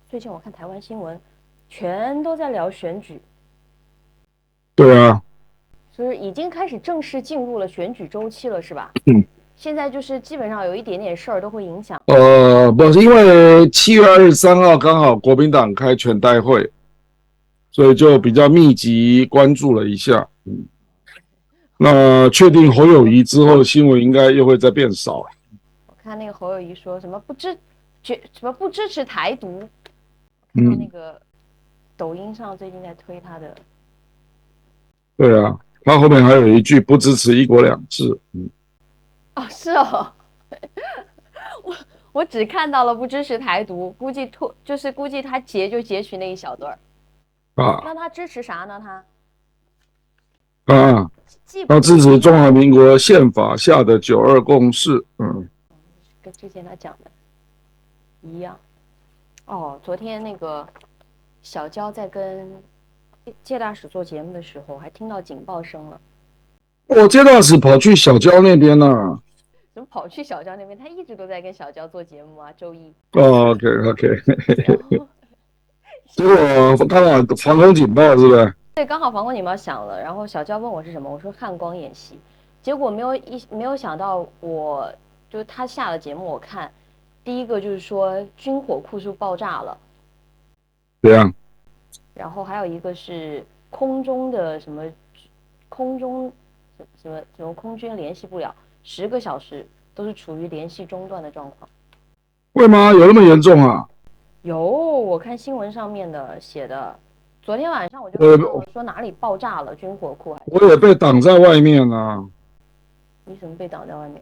最近我看台湾新闻，全都在聊选举，对啊，所以已经开始正式进入了选举周期了，是吧？嗯，现在就是基本上有一点点事儿都会影响。不是因为7月23号刚好国民党开全代会，所以就比较密集关注了一下。那确定侯友谊之后，新闻应该又会再变少。我看那个侯友谊说什么不支持台独，看到那嗯，个抖音上最近在推他的。对啊，他后面还有一句不支持一国两制。哦，是哦，我只看到了不支持台独，估计他截取那一小段。啊那他支持啥呢？他啊，既不他支持支持台独，中华民国宪法下的九二共识。跟之前他讲的一样。哦，昨天那个小娇在跟介大使做节目的时候，还听到警报声了。我接大使跑去小礁那边了。怎么跑去小娇那边？他一直都在跟小娇做节目啊，周一。哦，OK OK，然后结果刚好防空警报是不是？对，刚好防空警报响了，然后小娇问我是什么，我说汉光演习。结果没有想到就是他下了节目，我看第一个就是说军火库是爆炸了，这样。然后还有一个是空中的什么空中什么空军联系不了10个小时都是处于联系中断的状况。会吗？有那么严重啊？有，我看新闻上面的写的，昨天晚上我就看到呃，了，说哪里爆炸了，军火库还是我也被挡在外面啊，你怎么被挡在外面？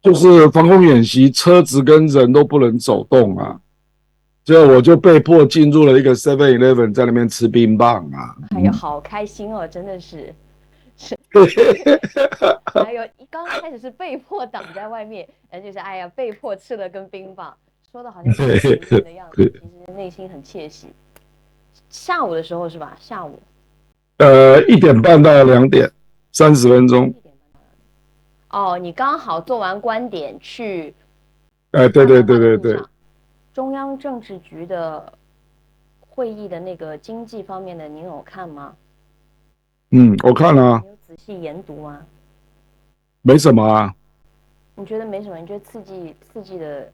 就是防空演习，车子跟人都不能走动啊。结果我就被迫进入了一个 7-Eleven，在那边吃冰棒啊。哎呀，好开心哦，真的是。还有刚开始是被迫挡在外面，然后就是哎呀被迫吃了根冰棒，说的好像很幸运的样子，其实内心很窃喜。下午的时候是吧？下午1点半到2点30分钟。哦，你刚好做完观点去对对嘉年华对对对。的路上，中央政治局的会议的那个经济方面的，您有看吗？我看了啊。你有仔细研读吗？没什么啊，你觉得没什么？你觉得刺激的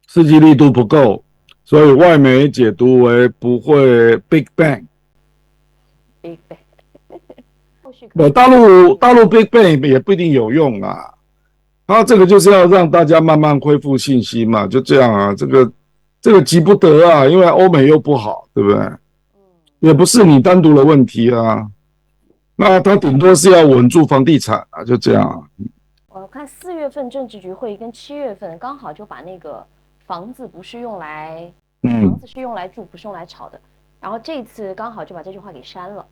刺激力度不够，所以外媒解读为不会 Big Bang。Big Bang，后续可能会大有一陆大陆 些 Big Bang 也不一定有用啊。他这个就是要让大家慢慢恢复信心嘛，就这样啊。这个急不得啊，因为欧美又不好，对不对？也不是你单独的问题啊。那他顶多是要稳住房地产啊，就这样啊。我看4月份政治局会议跟7月份刚好就把那个房子不是用来嗯，房子是用来住，不是用来炒的。然后这次刚好就把这句话给删了。